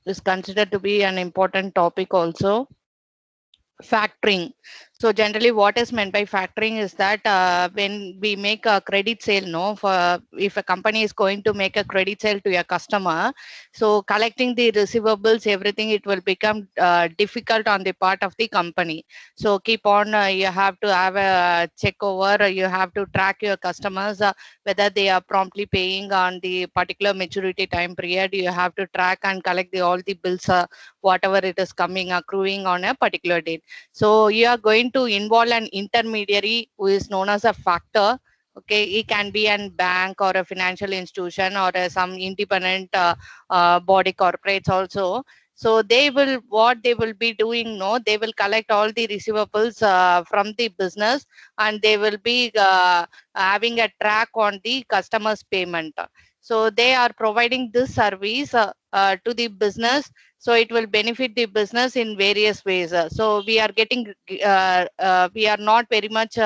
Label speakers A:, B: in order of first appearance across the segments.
A: is considered to be an important topic also. Factoring. So generally what is meant by factoring is that when we make a credit sale, no, for if a company is going to make a credit sale to a customer, so collecting the receivables, everything, it will become difficult on the part of the company. So keep on, you have to have a check over, you have to track your customers, whether they are promptly paying on the particular maturity time period. You have to track and collect all the bills, whatever it is coming accruing on a particular date. So you are going to involve an intermediary who is known as a factor. Okay, it can be a bank or a financial institution or some independent body corporates also. So they will, what they will be doing, no, they will collect all the receivables from the business, and they will be having a track on the customer's payment. So they are providing this service to the business, so it will benefit the business in various ways. So we are getting we are not very much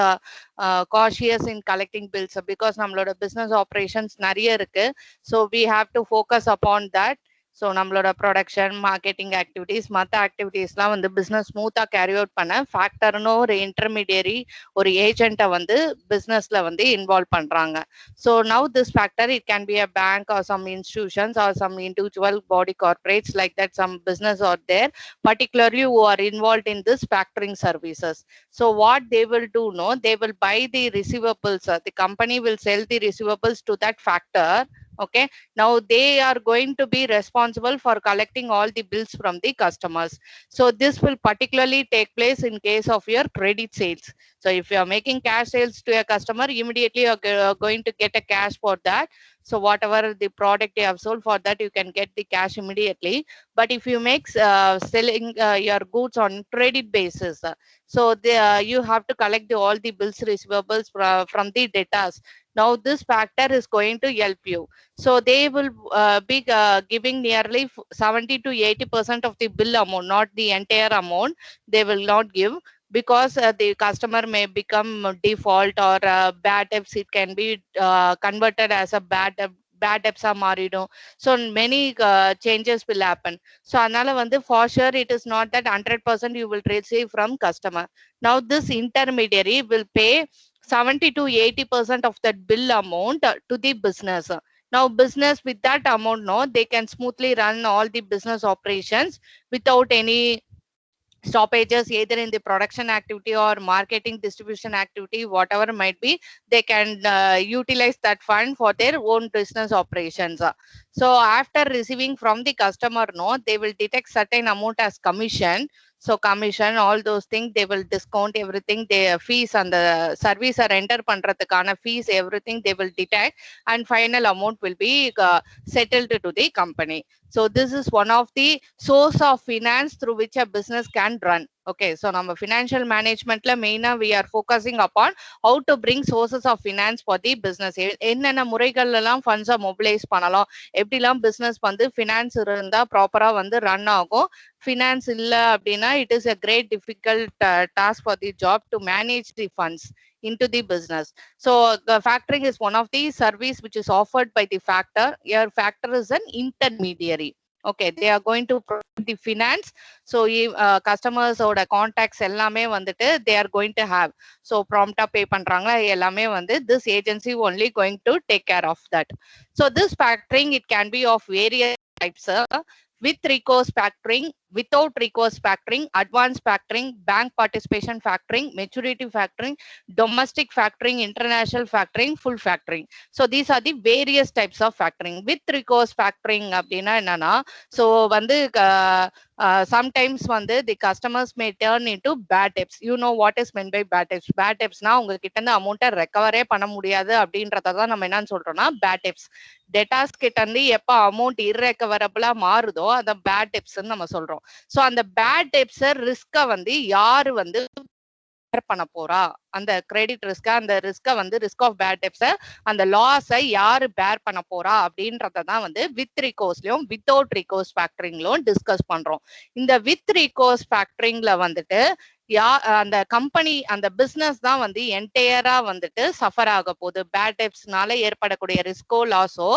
A: cautious in collecting bills, because நம்மளோட business operations நிறைய இருக்கு. So we have to focus upon that. So நம்மளோட production, marketing activities, மற்ற ஆக்டிவிட்டீஸ்லாம் வந்து business ஸ்மூத்தாக carry out பண்ண ஃபேக்டர்னு ஒரு intermediary, ஒரு ஏஜென்ட்டை வந்து பிஸ்னஸில் வந்து இன்வால்வ் பண்ணுறாங்க. So now this factor, it can be a bank or some institutions or some individual body corporates, like that some business are there, particularly who are involved in this factoring services. So what they will do, no, they will buy the receivables. The company will sell the receivables to that factor. Okay, now they are going to be responsible for collecting all the bills from the customers. So this will particularly take place in case of your credit sales. So if you are making cash sales to a customer, immediately you are going to get a cash for that. So whatever the product you have sold, for that you can get the cash immediately. But if you make selling your goods on credit basis, so you have to collect all the bills receivables from the debtors. Now this factor is going to help you. So they will be giving nearly 70 to 80% of the bill amount, not the entire amount. They will not give, because the customer may become default, or bad debts, it can be converted as a bad debts are மாறிடும். So many changes will happen. So அதனால வந்து for sure it is not that 100% you will receive from customer. Now this intermediary will pay 70 to 80% of that bill amount to the business. Now business with that amount, no, they can smoothly run all the business operations without any stoppages, either in the production activity or marketing distribution activity, whatever might be. They can utilize that fund for their own business operations. So after receiving from the customer, no, they will detect certain amount as commission. So commission, all those things, they will discount everything, their fees and the service are enter பண்றதுக்கான fees, everything they will detect, and final amount will be settled to the company. So this is one of the source of finance through which a business can run. Okay, so நம்ம financial managementல மெயினா we are focusing upon how to bring sources of finance for the business. என்னென்ன முறைகள்ல எல்லாம் funds mobilize பண்ணலாம், எப்படிலாம் business வந்து finance இருந்தா ப்ராப்பரா வந்து ரன் ஆகும். Finance இல்ல அப்படின்னா it is a great difficult task for the job to manage the funds into the business. So factoring is one of the service which is offered by the factor. Your factor is an intermediary. Okay, they are going to provide the finance. So customers oda contacts ellame வந்துட்டு they are going to have. So prompt pay பண்றாங்களா எல்லாமே வந்து this agency only going to take care of that. So this factoring, it can be of various types. With recourse factoring, without recourse factoring, advance factoring, bank participation factoring, maturity factoring, domestic factoring, international factoring, full factoring. So these are the various types of factoring. With recourse factoring அப்படின்னா என்னன்னா, so வந்து sometimes வந்து the customers may turn into bad debts. You know what is meant by bad debts? Bad debtsனா உங்ககிட்ட இருந்து அமௌண்ட்டை ரெக்கவரே பண்ண முடியாது அப்படின்றதான் நம்ம என்னன்னு சொல்றோம்னா bad debts. டெட்டாஸ் கிட்ட இருந்து எப்ப அமௌண்ட் இர்ரெக்கவரபிளா மாறுதோ அத பேட் டெப்ஸ்ன்னு நம்ம சொல்றோம். சோ அந்த பேட் டெப்ஸ் ரிஸ்க வந்து யாரு வந்து பண்ண போறா, அந்த கிரெடிட் ரிஸ்க், அந்த ரிஸ்க வந்து ரிஸ்க் ஆஃப் பேட் டெப்ஸ், அந்த லாஸை யாரு பேர் பண்ண போறா அப்படின்றத தான் வந்து வித் ரிகோர்ஸ்லயும் வித்தவுட் ரிகோர்ஸ் ஃபேக்டரிங்லயும் டிஸ்கஸ் பண்றோம். இந்த வித் ரிகோர்ஸ் ஃபேக்டரிங்ல வந்துட்டு அந்த கம்பெனி அந்த பிசினஸ் தான் வந்து என்டையரா வந்துட்டு சஃபர் ஆக போகுது. பேட் டெப்ட்ஸ்னால ஏற்படக்கூடிய ரிஸ்கோ லாஸோ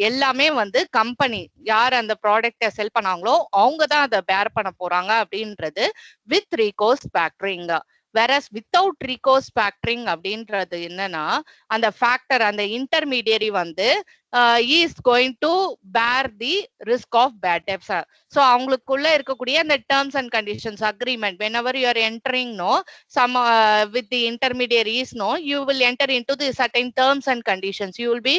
A: எல்லாமே வந்து கம்பெனி யார் அந்த ப்ராடக்ட்டை செல் பண்ணாங்களோ அவங்க தான் அதை பேர் பண்ண போறாங்க அப்படின்றது with recourse factoring. whereas without recourse factoring அப்படின்றது என்னன்னா அந்த ஃபேக்டர் அந்த இன்டர்மீடியரி வந்து is going to bear the risk of bad debts. So அவங்களுக்குள்ள இருக்கக்கூடிய அந்த terms and conditions agreement whenever you are entering some with the intermediaries you will enter into the certain terms and conditions. You will be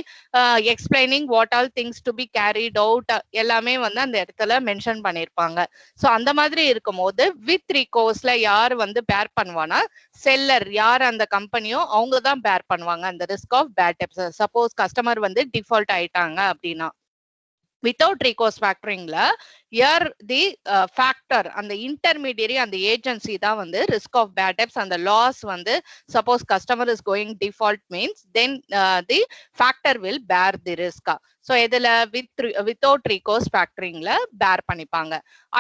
A: explaining what all things to be carried out எல்லாமே வந்து அந்த இடத்துல mention பண்ணிருப்பாங்க. So அந்த மாதிரி இருக்கும்போது with recourseல யார் வந்து பேர் பண்ணுவானா செல்லர் யார் அந்த கம்பெனியோ அவங்க தான் பேர் பண்ணுவாங்க அந்த risk of bad debts. Suppose customer வந்து டிஃபால்ட் ஆயிட்டாங்க அப்படின்னா without recourse factoringல here the factor அந்த intermediary அந்த agency தான் வந்து risk of bad debts and the loss வந்து suppose customer is going default means then the factor will bear the risk. so இதுல without recourse factoringல bear பண்ணிப்பாங்க.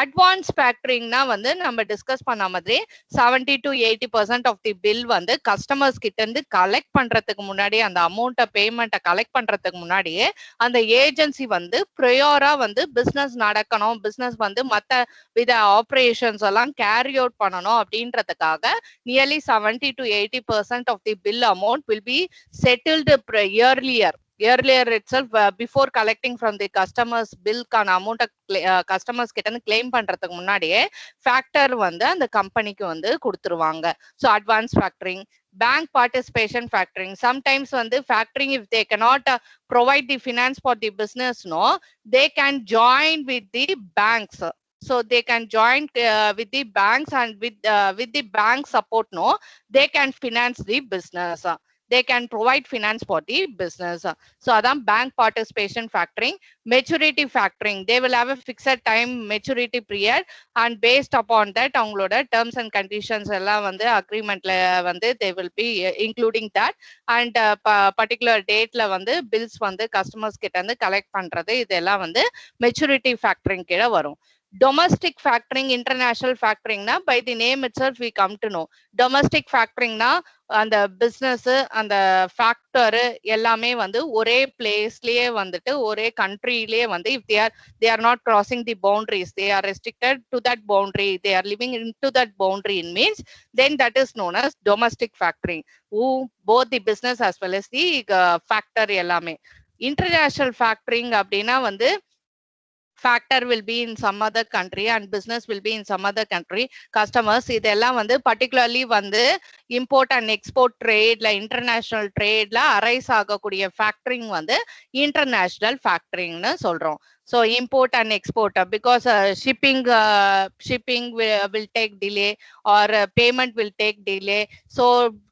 A: advance factoringனா வந்து நம்ம discuss பண்ண மாதிரி 70 to 80% of the bill வந்து customers கிட்ட இருந்து கலெக்ட் பண்றதுக்கு முன்னாடி அந்த அமௌண்ட்டை பேமெண்ட்டை கலெக்ட் பண்றதுக்கு முன்னாடியே அந்த ஏஜென்சி வந்து ப்ரையோரா வந்து பிசினஸ் நடக்கணும், பிசினஸ் வந்து மத்த வித ஆபரேஷன்ஸ் எல்லாம் கேரி அவுட் பண்ணணும் அப்படின்றதுக்காக nearly 70 to 80% of the bill amount will be settled earlier itself before collecting from the customers bill கான அமௌண்ட் கஸ்டமர்ஸ் கிட்ட இருந்து கிளைம் பண்றதுக்கு முன்னாடியே ஃபேக்டர் வந்து அந்த கம்பெனிக்கு வந்து கொடுத்துருவாங்க. So advance factoring, bank participation factoring. Sometimes when the factoring, if they cannot provide the finance for the business, they can join with the banks. So they can join with the banks and with the bank support, they can finance the business. They can provide finance for the business. So adam bank participation factoring. Maturity factoring, they will have a fixed time maturity period and based upon that avangaloda terms and conditions ella vandu agreement la vandu they will be including that and particular date la vandu bills vandu customers kitta irundhu collect pandrathu idella vandu maturity factoring kila varum. Domestic factoring, international factoring na by the name itself we come to know. Domestic factoring na அந்த business அந்த factor எல்லாமே வந்து ஒரே பிளேஸ்லயே வந்துட்டு ஒரே கண்ட்ரிலேயே வந்து if they are not crossing the boundaries, they are restricted to that boundary, they are living into that boundary, it means then that is known as domestic factoring. Both the business as well as the factor எல்லாமே. International factoring அப்படின்னா வந்து factor will be in some other country and business will be in some other country. Customers இதெல்லாம் வந்து particularly வந்து import and export trade ல international trade ல arise ஆகக்கூடிய factoring வந்து international factoring னு சொல்றோம். So import and export because shipping will take delay or payment will take delay. So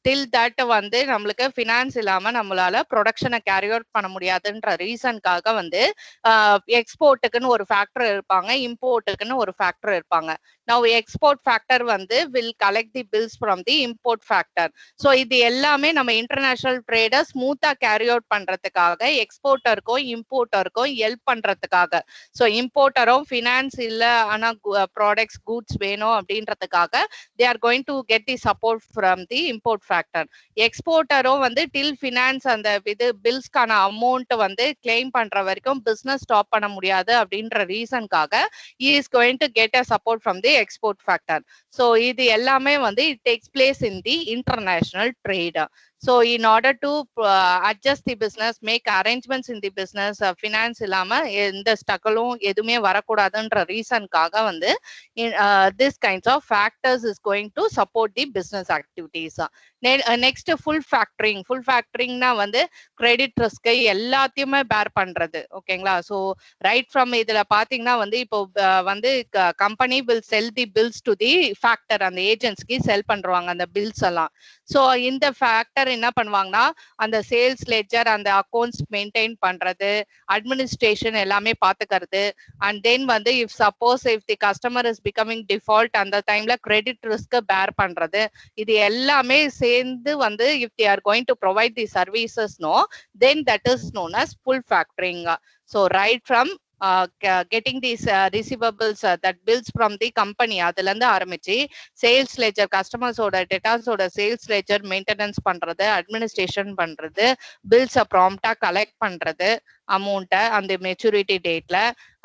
A: till that வந்து நம்மளுக்கு finance இல்லாம நம்மளால ப்ரொடக்ஷனை கேரி அவுட் பண்ண முடியாதுன்ற ரீசன்காக வந்து எக்ஸ்போர்ட்டுக்குன்னு ஒரு ஃபேக்டர் இருப்பாங்க, இம்போர்ட்டுக்குன்னு ஒரு ஃபேக்டர் இருப்பாங்க. Now export factor வந்து will collect the bills from the import factor. So இது எல்லாமே நம்ம இன்டர்நேஷனல் ட்ரேடை ஸ்மூத்தா கேரி அவுட் பண்றதுக்காக எக்ஸ்போர்ட்டருக்கும் இம்போர்ட்டருக்கும் ஹெல்ப் பண்றதுக்காக. ஸோ இம்போர்ட்டரும் ஃபினான்ஸ் இல்ல ஆனா ப்ராடக்ட்ஸ் கூட்ஸ் வேணும் அப்படின்றதுக்காக they are going to get the support from the import factor. எக்ஸ்போர்ட்டரும் வந்து till finance அந்த இது பில்ஸ்க்கான அமௌண்ட் வந்து கிளைம் பண்ற வரைக்கும் பிசினஸ் ஸ்டாப் பண்ண முடியாது அப்படின்ற ரீசன்காக he is going to get a support from the export factor. So இது எல்லாமே வந்து it takes place in the international trade. So in order to adjust the business, make arrangements in the business, finance இல்லாம எந்த ஸ்ட்ரகிளும் எதுவுமே வரக்கூடாதுன்ற ரீசன்காக வந்து this kinds of factors is going to support the business activities. Next full factoring. Full factoring na வந்து credit risk எல்லாத்தையுமே பேர் பண்றது. ஓகேங்களா? So right from இதுல பாத்தீங்கன்னா வந்து இப்போ வந்து company will sell the bills to the factor, அந்த ஏஜென்ட்ஸ்க்கு செல் பண்றாங்க அந்த பில்ஸ் எல்லாம். So இந்த ஃபேக்டர் என்ன பண்ணுவாங்கன்னா அந்த சேல்ஸ் லெட்ஜர் அந்த அக்கௌண்ட்ஸ் மெயின்டைன் பண்றது, அட்மினிஸ்ட்ரேஷன் எல்லாமே பாத்துக்கிறது அண்ட் தென் வந்து if suppose if the customer is becoming default அந்த டைம்ல கிரெடிட் ரிஸ்க் பேர் பண்றது, இது எல்லாமே சேர்ந்து வந்து if they are going to provide the services then that is known as full factoring. So right from getting these receivables that bills from the company அதுல இருந்து ஆரம்பிச்சு சேல்ஸ் லெஜர் கஸ்டமர்ஸோட டேட்டாஸோட சேல்ஸ் லெஜர் மெயின்டெனன்ஸ் பண்றது administration பண்றது பில்ஸை ப்ராம்ப்டா collect பண்றது அமௌண்ட்டை அந்த மெச்சூரிட்டி டேட்ல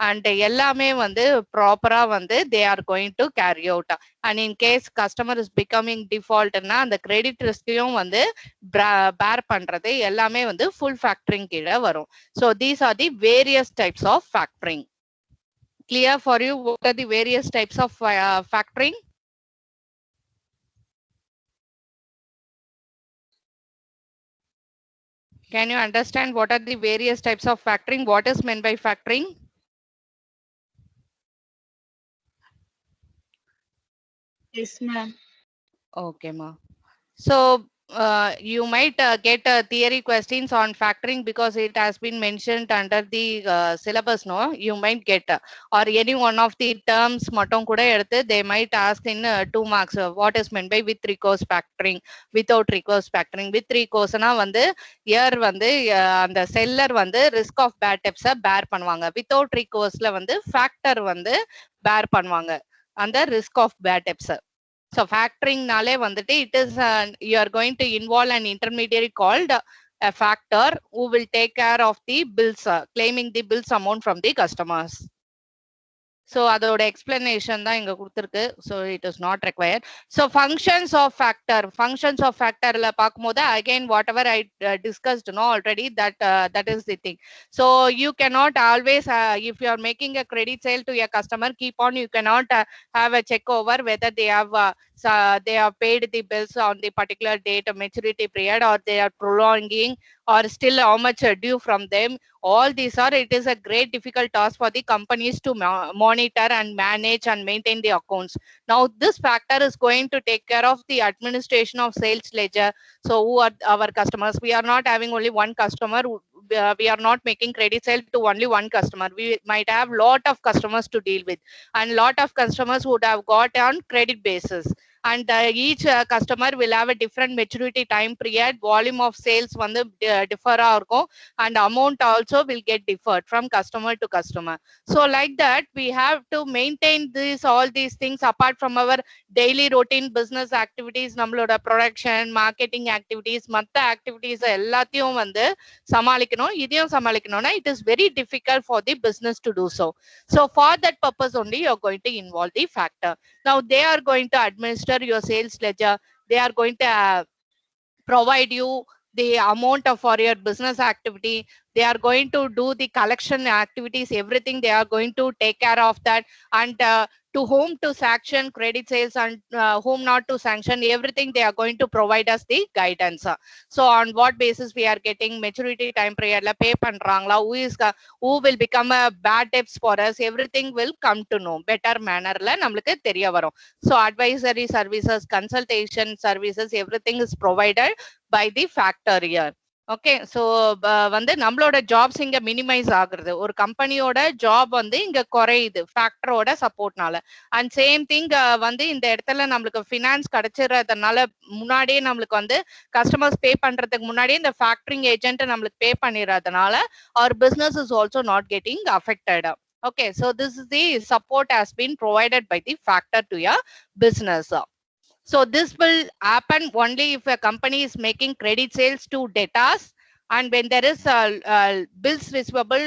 A: அண்ட் எல்லாமே வந்து ப்ராப்பரா வந்து they are going to carry out and in case customer is becoming டிஃபால்ட்னா அந்த கிரெடிட் ரிஸ்கையும் வந்து பேர் பண்றது எல்லாமே வந்து ஃபுல் ஃபேக்டரிங் கீழே வரும். So these are the various types of factoring. Clear for you what are the various types of factoring? Can you understand what are the various types of factoring? What is meant by factoring?
B: Yes, ma'am.
A: Okay, ma. So you might get theory questions on factoring because it has been mentioned under the syllabus, no? You might get or any one of the terms mattum kuda eduthu they might ask in 2 marks what is meant by with recourse factoring, without recourse factoring. With recourse na வந்து here வந்து அந்த seller வந்து risk of bad debts bear பண்ணுவாங்க. Without recourse ல வந்து factor வந்து bear பண்ணுவாங்க அந்த risk of bad debts. So factoring nale vandute it is you are going to involve an intermediary called a factor who will take care of the bills claiming the bills amount from the customers. So அதோட explanation தான் இங்க கொடுத்திருக்கு. So it is not required. So functions of factor ல பார்க்கும்போது again whatever I discussed no already that is the thing. So you cannot always if you are making a credit sale to your customer, keep on you cannot have a check over whether they have paid the bills on the particular date or maturity period, or they are prolonging, or still how much due from them. All these are, it is a great difficult task for the companies to monitor and manage and maintain the accounts. Now this factor is going to take care of the administration of sales ledger. So who are our customers? We are not having only one customer. We are not making credit sale to only one customer. We might have lot of customers to deal with, and lot of customers would have got on credit basis, and each customer will have a different maturity time period, volume of sales வந்து differ இருக்கும், and amount also will get differed from customer to customer. So like that we have to maintain all these things apart from our daily routine business activities. நம்மளோட production marketing activities மத்த activities எல்லாத்தையும் வந்து சமாளிக்கணும். இதையும் சமாளிக்கணும்னா it is very difficult for the business to do so. So for that purpose only you are going to involve the factor. Now they are going to administer your sales ledger. They are going to provide you the amount for your business activity. They are going to do the collection activities, everything they are going to take care of that, and to whom to sanction credit sales and whom not to sanction, everything they are going to provide us the guidance. So on what basis we are getting maturity time period la pay பண்றாங்களா, who will become a bad debts for us, everything will come to know better manner la நமக்கு தெரிய வரும். So advisory services, consultation services, everything is provided by the factor here. Okay, so வந்து நம்மளோட jobs இங்க minimise ஆகுறது, ஒரு கம்பெனியோட job வந்து இங்க குறையுது ஃபேக்டரோட சப்போர்ட்னால. அண்ட் சேம் திங் வந்து இந்த இடத்துல நம்மளுக்கு ஃபினான்ஸ் கிடைச்சிடுறதுனால முன்னாடியே நம்மளுக்கு வந்து கஸ்டமர்ஸ் பே பண்றதுக்கு முன்னாடியே இந்த ஃபேக்டரிங் ஏஜென்ட் நம்மளுக்கு பே பண்ணிடுறதுனால our business is also not getting affected. Okay, so this is the support has been provided by the factor to your business. So this will happen only if a company is making credit sales to debtors, and when there is bills receivable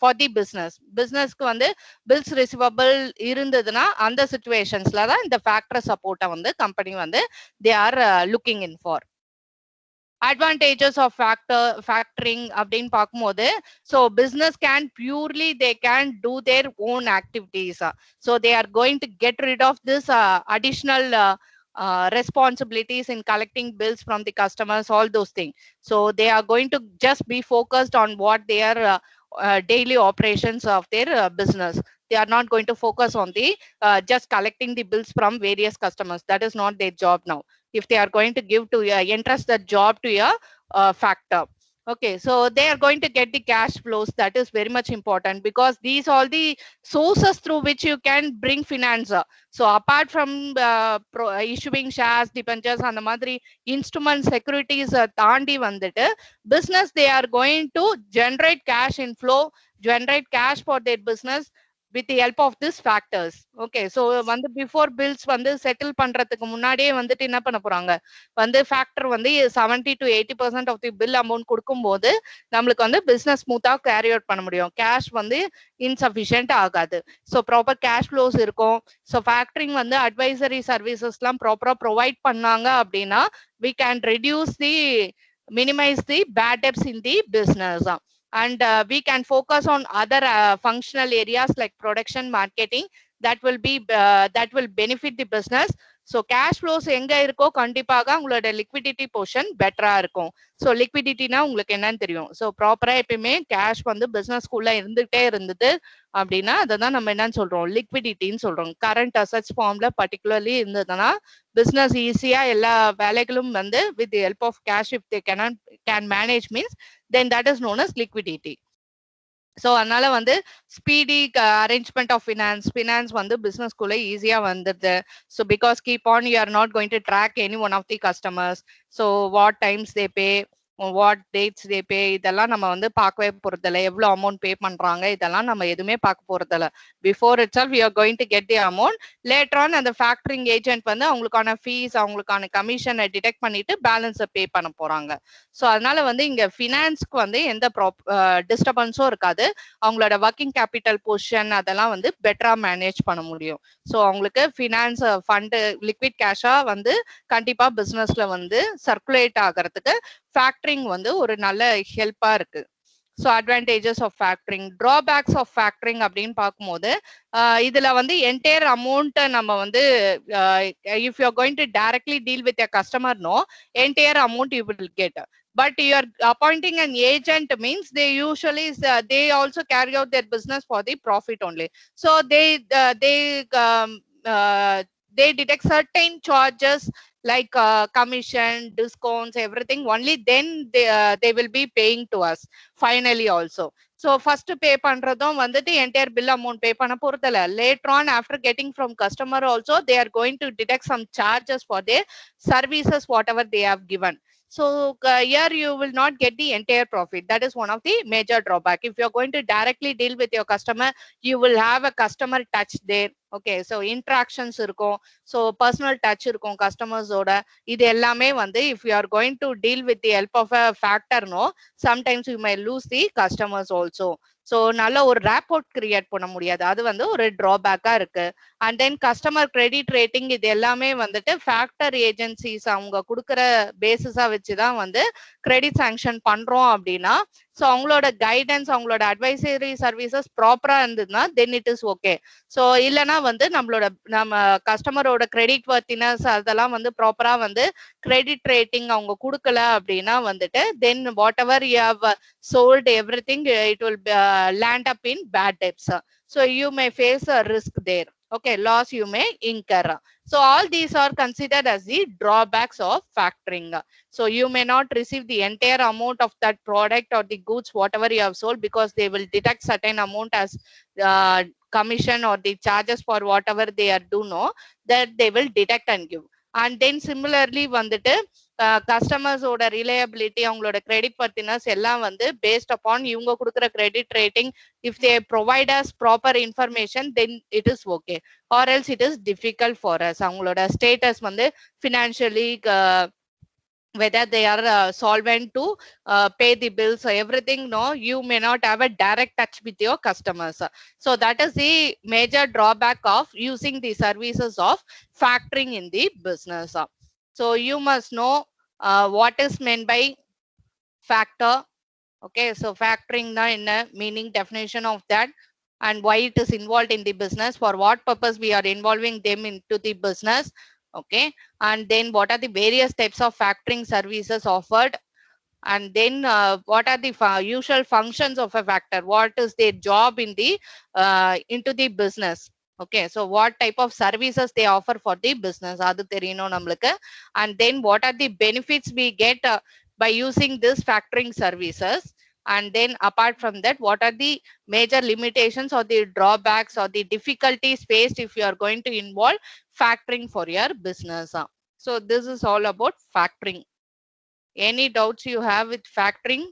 A: for the businessக்கு வந்து bills receivable இருந்ததுன்னா அந்த situationsல தான் இந்த factor support வந்து company வந்து they are looking in for. Advantages of factoring அப்படின்னு பார்க்கும்போது, so business can purely they can do their own activities. So they are going to get rid of this additional responsibilities in collecting bills from the customers, all those things. So they are going to just be focused on what their daily operations of their business. They are not going to focus on the just collecting the bills from various customers. That is not their job now. If they are going to give to entrust the job to a factor. Okay, so they are going to get the cash flows. That is very much important because these all the sources through which you can bring finance. So apart from issuing shares, debentures and the madri instrument securities தாண்டி வந்துட்டு business they are going to generate cash inflow generate cash for their business with the help of these factors. Okay, so வந்து before bills வந்து settle பண்றதுக்கு முன்னாடியே வந்துட்டு என்ன பண்ண போறாங்க, வந்து factor வந்து 70 to 80% of the bill amount கொடுக்கும்போது நம்மளுக்கு வந்து business ஸ்மூத்தா கேரி அவுட் பண்ண முடியும். கேஷ் வந்து இன்சஃபிஷியன்ட் ஆகாது. ஸோ ப்ராப்பர் கேஷ் ஃப்ளோஸ் இருக்கும். ஸோ ஃபேக்டரிங் வந்து அட்வைசரி சர்வீசஸ்லாம் ப்ராப்பரா ப்ரொவைட் பண்ணாங்க அப்படின்னா we can reduce the minimize the bad debts in the business, and we can focus on other functional areas like production, marketing, that will benefit the business. So cash flows எங்க இருக்கோ கண்டிப்பாக உங்களோட liquidity portion பெட்டரா இருக்கும். So லிக்விடிட்டினா உங்களுக்கு என்னன்னு தெரியும். So ப்ராப்பரா எப்பயுமே கேஷ் வந்து பிசினஸ்குள்ள இருந்துகிட்டே இருந்தது அப்படின்னா அதை தான் நம்ம என்னன்னு சொல்றோம், லிக்விடிட்டின்னு சொல்றோம். கரண்ட் அசட்ஸ் ஃபார்ம்ல பர்டிகுலர்லி இருந்ததுன்னா பிசினஸ் ஈஸியா எல்லா வேலைகளும் வந்து with help of cash if they can manage means then that is known as liquidity. So அதனால வந்து ஸ்பீடி அரேஞ்ச்மெண்ட் ஆஃப் ஃபினான்ஸ் வந்து பிசினஸ்குள்ள ஈஸியா வந்துடுது. So because keep on you are not going to track any one of the customers. So what times they pay, what dates they pay, இதெல்லாம் நம்ம வந்து பார்க்கவே போறதில்ல. எவ்வளோ அமௌண்ட் பே பண்றாங்க இதெல்லாம் நம்ம எதுவுமே பார்க்க போறதில்ல. Before itself we are going to get the amount. Later on அந்த ஃபேக்டரிங் ஏஜென்ட் வந்து அவங்களுக்கான ஃபீஸ், அவங்களுக்கான கமிஷனை டிடெக்ட் பண்ணிட்டு பேலன்ஸை பே பண்ண போறாங்க. ஸோ அதனால வந்து இங்க ஃபினான்ஸ்க்கு வந்து எந்த டிஸ்டர்பன்ஸும் இருக்காது. அவங்களோட ஒர்க்கிங் கேபிட்டல் பொசிஷன் அதெல்லாம் வந்து பெட்டரா மேனேஜ் பண்ண முடியும். ஸோ அவங்களுக்கு ஃபினான்ஸ் ஃபண்டு லிக்விட் கேஷா வந்து கண்டிப்பா பிசினஸ்ல வந்து சர்க்குலேட் ஆகிறதுக்கு ஃபேக்டரிங் வந்து ஒரு நல்ல ஹெல்ப்பா இருக்கு. So advantages of factoring, drawbacks of factoring அப்படின்னு பார்க்கும்போது இதுல வந்து என்டையர் அமௌண்ட்டை நம்ம வந்து if you are going to directly deal with a customer no entire amount you will get. But you are appointing an agent means they usually they also carry out their business for the profit only. So they detect certain charges like commission, discounts, everything. Only then they will be paying to us finally also. So first pay பண்றதும் வந்துட்டு entire bill amount pay பண்ண போறதில்ல. Later on after getting from customer also they are going to deduct some charges for their services whatever they have given. So here you will not get the entire profit. That is one of the major drawback. If you are going to directly deal with your customer, you will have a customer touch there. Okay, so interactions இருக்கும், so personal touch இருக்கும் customers ஓட. இது எல்லாமே வந்து if you are going to deal with the help of a factor no, sometimes you may lose the customers also. So நல்ல ஒரு rapport create பண்ண முடியாது, அது வந்து ஒரு டிராபேக்கா இருக்கு. And then customer credit rating இது எல்லாமே வந்துட்டு ஃபேக்டர் ஏஜென்சிஸ் அவங்க கொடுக்குற பேசிஸா வச்சுதான் வந்து கிரெடிட் சாங்ஷன் பண்றோம் அப்படின்னா, ஸோ அவங்களோட கைடன்ஸ், அவங்களோட அட்வைசரி சர்வீசஸ் ப்ராப்பரா இருந்ததுன்னா then it is okay. So இல்லைன்னா வந்து நம்ம கஸ்டமரோட கிரெடிட் வர்த்தினஸ் அதெல்லாம் வந்து ப்ராப்பரா வந்து கிரெடிட் ரேட்டிங் அவங்க கொடுக்கல அப்படின்னா வந்துட்டு then whatever you have sold everything, it will land up in bad debts. So you may face a risk there. Okay, loss you may incur. So all these are considered as the drawbacks of factoring. So you may not receive the entire amount of that product or the goods whatever you have sold, because they will deduct certain amount as commission or the charges for whatever they are do know, that they will deduct and give. And then similarly வந்துட்டு கஸ்டமர்ஸோட reliability, அவங்களோட credit பர்த்தினஸ் எல்லாம் வந்து based upon இவங்க கொடுக்குற credit rating. If they provide as proper information then it is okay, or else it is difficult for us. அவங்களோட status வந்து financially whether they are solvent to pay the bills, so everything no, you may not have a direct touch with your customers. So that is the major drawback of using the services of factoring in the business. So you must know what is meant by factor. Okay, so factoring na in a meaning, definition of that, and why it is involved in the business, for what purpose we are involving them into the business. Okay, and then what are the various types of factoring services offered, and then what are the usual functions of a factor, what is their job in the into the business. Okay, so what type of services they offer for the business, adu theriyano namalukku. And then what are the benefits we get by using this factoring services. And then apart from that, what are the major limitations or the drawbacks or the difficulties faced if you are going to involve factoring for your business. So this is all about factoring. Any doubts you have with factoring?